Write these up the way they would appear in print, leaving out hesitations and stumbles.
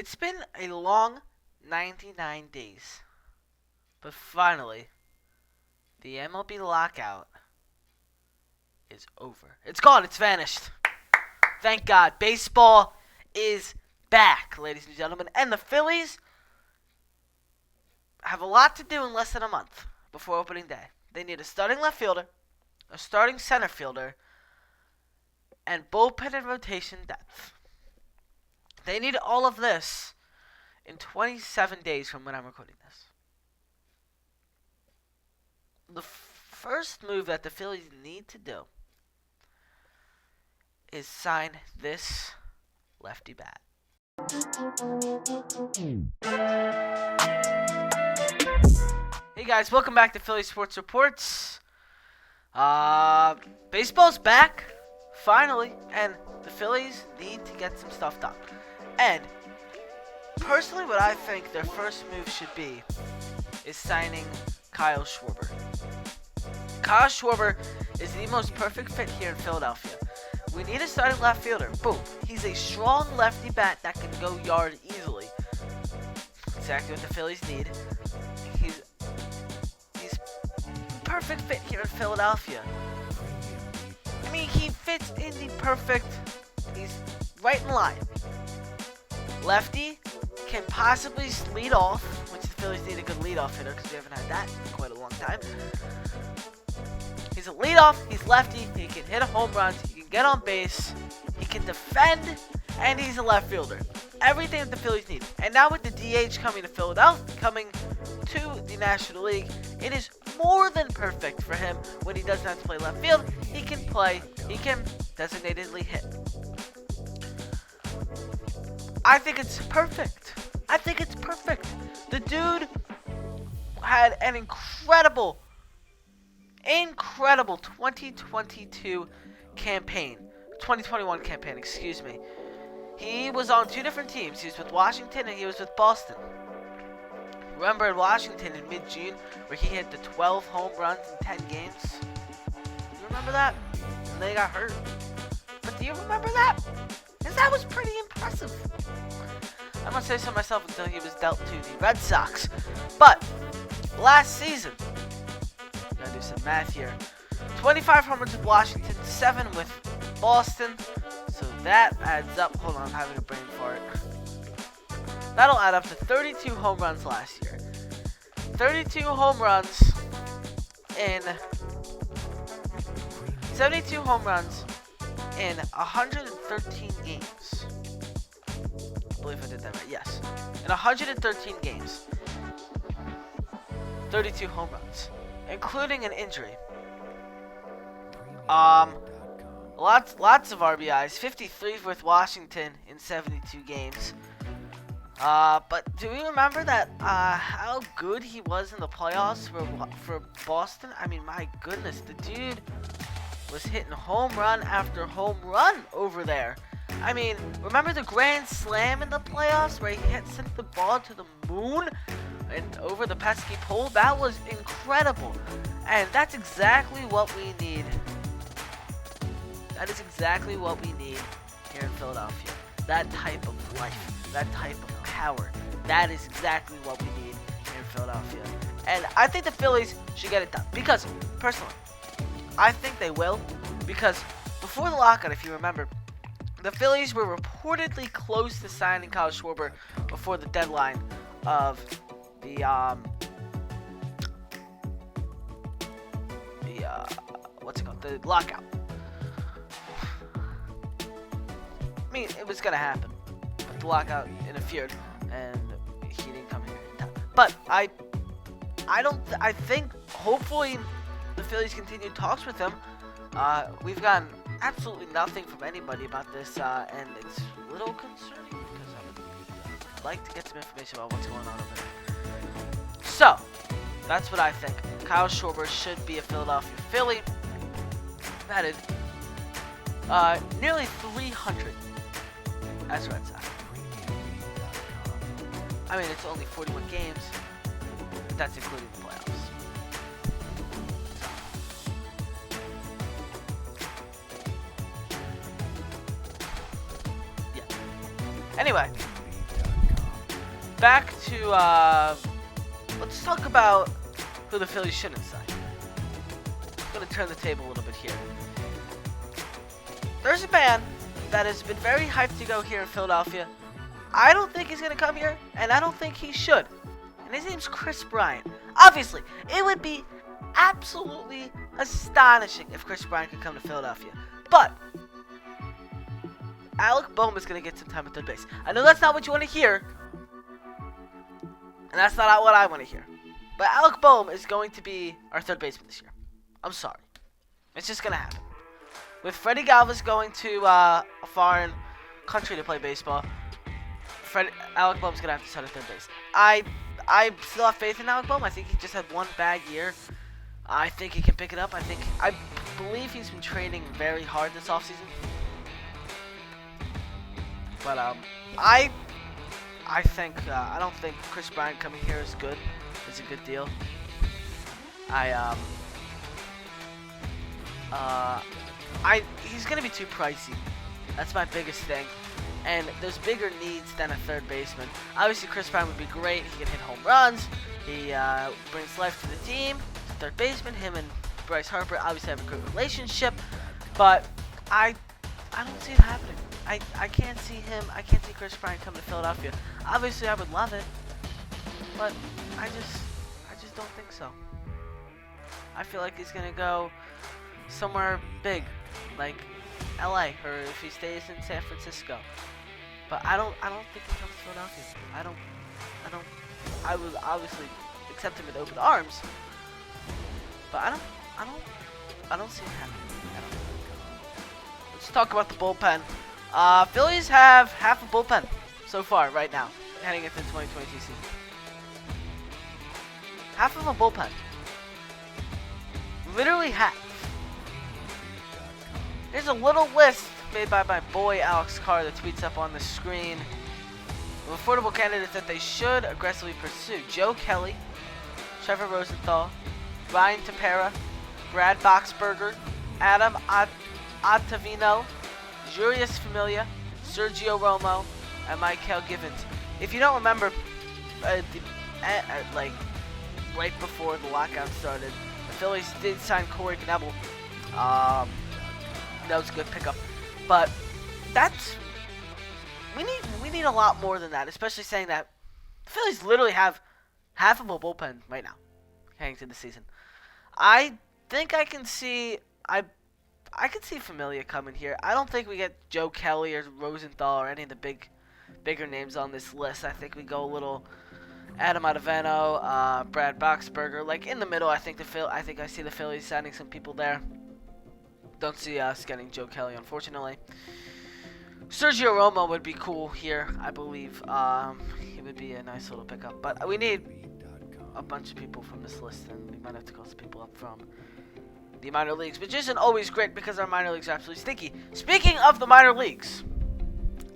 It's been a long 99 days, but finally, the MLB lockout is over. It's gone. It's vanished. Thank God. Baseball is back, ladies and gentlemen. And the Phillies have a lot to do in less than a month before opening day. They need a starting left fielder, a starting center fielder, and bullpen and rotation depth. They need all of this in 27 days from when I'm recording this. The first move that the Phillies need to do is sign this lefty bat. Hey guys, welcome back to Philly Sports Reports. Baseball's back, finally, and the Phillies need to get some stuff done. And personally, what I think their first move should be is signing Kyle Schwarber. Kyle Schwarber is the most perfect fit here in Philadelphia. We need a starting left fielder. Boom. He's a strong lefty bat that can go yard easily. Exactly what the Phillies need. He's perfect fit here in Philadelphia. I mean, he fits in the perfect. He's right in line. Lefty can possibly lead off, which the Phillies need a good leadoff hitter because we haven't had that in quite a long time. He's a leadoff, he's lefty, he can hit home runs, he can get on base, he can defend, and he's a left fielder. Everything that the Phillies need. And now with the DH coming to Philadelphia, coming to the National League, it is more than perfect for him when he doesn't have to play left field. He can designatedly hit. I think it's perfect. The dude had an incredible 2021 campaign, excuse me. He was on two different teams. He was with Washington and he was with Boston. Remember in Washington in mid-June where he hit the 12 home runs in 10 games? You remember that? And then he got hurt. But do you remember that? Because that was pretty impressive. I must say so myself until he was dealt to the Red Sox. But last season, gotta do some math here. 25 homers with Washington, 7 with Boston. So that adds up. Hold on, I'm having a brain fart. That'll add up to 32 home runs last year. 32 home runs in 72 home runs in 113 games. I believe I did that right. Yes. In 113 games. 32 home runs, including an injury. Lots of RBIs. 53 with Washington in 72 games. But do we remember that how good he was in the playoffs for Boston? I mean, my goodness, the dude was hitting home run after home run over there. I mean, remember the grand slam in the playoffs where he sent the ball to the moon and over the pesky pole? That was incredible. And that's exactly what we need. That is exactly what we need here in Philadelphia. That type of life, that type of power. That is exactly what we need here in Philadelphia. And I think the Phillies should get it done. Because, personally, I think they will. Because before the lockout, if you remember, the Phillies were reportedly close to signing Kyle Schwarber before the deadline of the lockout. I mean, it was gonna happen, but the lockout interfered, and he didn't come here in time. But I think hopefully the Phillies continue talks with him. We've gotten absolutely nothing from anybody about this, and it's a little concerning because I would like to get some information about what's going on over there. So, that's what I think. Kyle Schwarber should be a Philadelphia Philly. Batted nearly 300 as Red Sox. I mean, it's only 41 games, but that's including the playoffs. Yeah. Anyway, back to let's talk about who the Phillies shouldn't sign. I'm gonna turn the table a little bit here. There's a man that has been very hyped to go here in Philadelphia. I don't think he's gonna come here, and I don't think he should. And his name's Kris Bryant. Obviously, it would be absolutely astonishing if Kris Bryant could come to Philadelphia. But Alec Bohm is going to get some time at third base. I know that's not what you want to hear. And that's not what I want to hear. But Alec Bohm is going to be our third baseman this year. I'm sorry. It's just going to happen. With Freddie Galvis going to a foreign country to play baseball, Alec Bohm's going to have to start at third base. I still have faith in Alec Bohm. I think he just had one bad year. I think he can pick it up. I believe he's been training very hard this offseason. But I don't think Kris Bryant coming here is good. It's a good deal. He's gonna be too pricey. That's my biggest thing. And there's bigger needs than a third baseman. Obviously, Kris Bryant would be great. He can hit home runs. He brings life to the team. Third baseman, him and Bryce Harper obviously have a good relationship. But I don't see it happening. I can't see him. I can't see Kris Bryant coming to Philadelphia. Obviously, I would love it. But I just don't think so. I feel like he's gonna go somewhere big, like LA, or if he stays in San Francisco. But I don't think he comes to Philadelphia. I would obviously accept him with open arms. But I don't see it happening. Let's talk about the bullpen. Phillies have half a bullpen so far right now, heading into the 2022 season. Half of a bullpen. Literally half. Here's a little list made by my boy Alex Carr that tweets up on the screen of affordable candidates that they should aggressively pursue. Joe Kelly, Trevor Rosenthal, Ryan Tepera, Brad Boxberger, Adam Ottavino, Jurius Familia, Sergio Romo, and Michael Givens. If you don't remember, like right before the lockout started, the Phillies did sign Corey Knebel. That was a good pickup, but we need a lot more than that. Especially saying that the Phillies literally have half of a bullpen right now, heading to the season. I think I can see Familia coming here. I don't think we get Joe Kelly or Rosenthal or any of the bigger names on this list. I think we go a little Adam Ottavino, Brad Boxberger, like in the middle. I think I see the Phillies signing some people there. Don't see us getting Joe Kelly, unfortunately. Sergio Romo would be cool here, I believe. He would be a nice little pickup. But we need a bunch of people from this list, and we might have to call some people up from the minor leagues, which isn't always great because our minor leagues are absolutely stinky. Speaking of the minor leagues,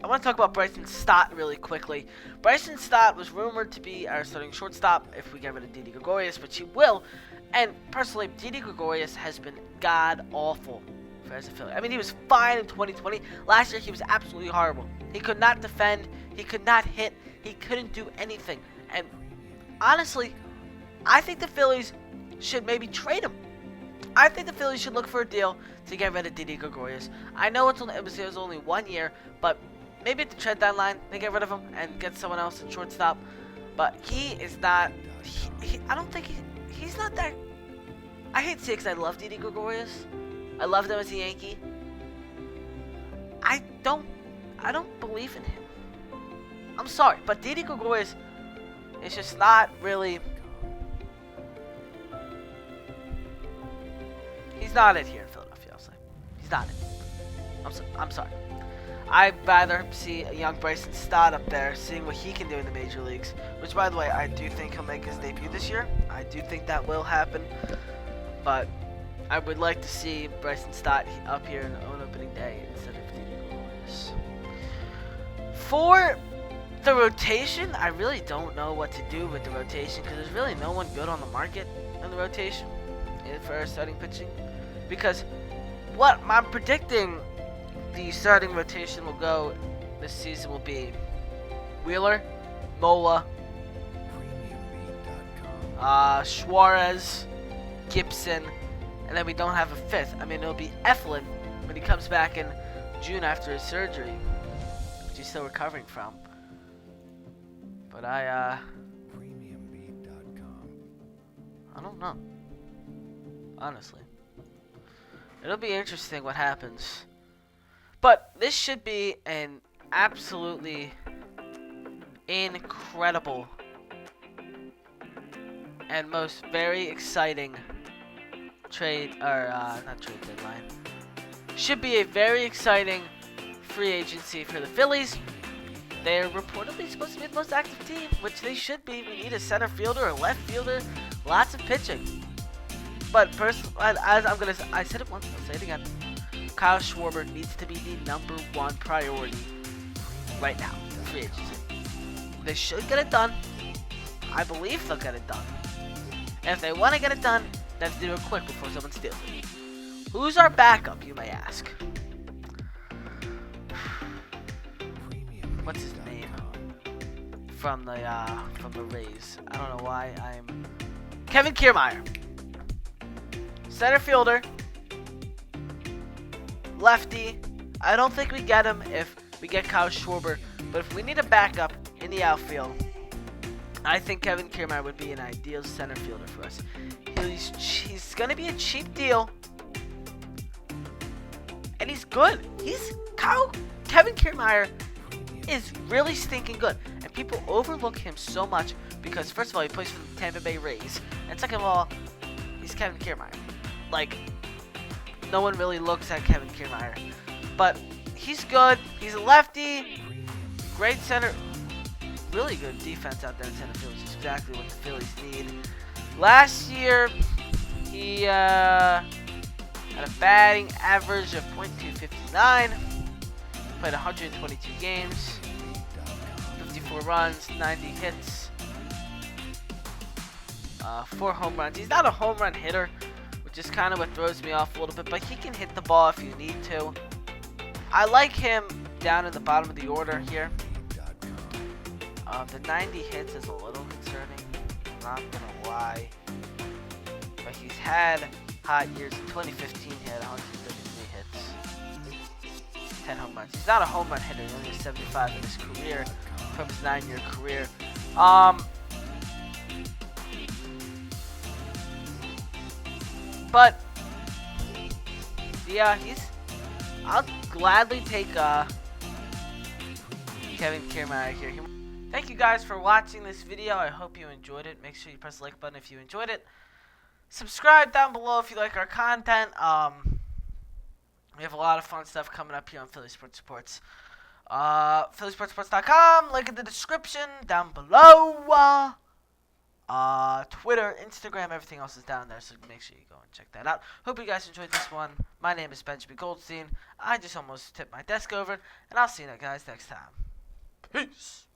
I want to talk about Bryson Stott really quickly. Bryson Stott was rumored to be our starting shortstop if we get rid of Didi Gregorius, which he will. And personally, Didi Gregorius has been god-awful as a Philly. I mean, he was fine in 2020. Last year, he was absolutely horrible. He could not defend. He could not hit. He couldn't do anything. And honestly, I think the Phillies should maybe trade him. I think the Phillies should look for a deal to get rid of Didi Gregorius. I know it was only 1 year, but maybe at the trade deadline, they get rid of him and get someone else at shortstop. But he is not. I don't think he's not that. I hate to say it because I love Didi Gregorius. I loved him as a Yankee. I don't believe in him. I'm sorry, but Didi Gregorius is just not really. He's not it here in Philadelphia, I'll say. He's not it. I'm sorry. I'd rather see a young Bryson Stott up there, seeing what he can do in the major leagues. Which, by the way, I do think he'll make his debut this year. I do think that will happen. But I would like to see Bryson Stott up here on opening day instead of Didi Gregorius. For the rotation, I really don't know what to do with the rotation because there's really no one good on the market in the rotation for our starting pitching. Because what I'm predicting the starting rotation will go this season will be Wheeler, Nola, Suarez, Gibson, and then we don't have a fifth. I mean, it'll be Eflin when he comes back in June after his surgery, which he's still recovering from. But I don't know. Honestly. It'll be interesting what happens. But this should be an absolutely incredible and most very exciting trade, or not trade deadline. Should be a very exciting free agency for the Phillies. They're reportedly supposed to be the most active team, which they should be. We need a center fielder, a left fielder, lots of pitching. But I said it once, I'll say it again. Kyle Schwarber needs to be the #1 priority right now in free agency. They should get it done. I believe they'll get it done. And if they want to get it done, they have to do it quick before someone steals it. Who's our backup, you may ask? What's his name? From the Rays. I don't know why I'm Kevin Kiermaier. Center fielder. Lefty. I don't think we get him if we get Kyle Schwarber, but if we need a backup in the outfield, I think Kevin Kiermaier would be an ideal center fielder for us. He's gonna be a cheap deal, and he's good. Kevin Kiermaier is really stinking good, and people overlook him so much because first of all he plays for the Tampa Bay Rays, and second of all he's Kevin Kiermaier. Like, no one really looks at Kevin Kiermaier, but he's good. He's a lefty, great center, really good defense out there in center field, which is exactly what the Phillies need. Last year he had a batting average of .259. Played 122 games, 54 runs, 90 hits, 4 home runs. He's not a home run hitter, which is kind of what throws me off a little bit, but he can hit the ball if you need to. I like him down in the bottom of the order here. The 90 hits is a little concerning, I'm not gonna lie, but he's had hot years. In 2015 he had 133 hits, 10 home runs. He's not a home run hitter. He only has 75 in his career from his 9-year career. But yeah, I'll gladly take Kevin Kiermaier here. Thank you guys for watching this video. I hope you enjoyed it. Make sure you press the like button if you enjoyed it. Subscribe down below if you like our content. We have a lot of fun stuff coming up here on Philly Sports Reports. PhillySportsReports.com, link in the description down below. Twitter, Instagram, everything else is down there, so make sure you go and check that out. Hope you guys enjoyed this one. My name is Benjamin Goldstein. I just almost tipped my desk over, and I'll see you guys next time. Peace.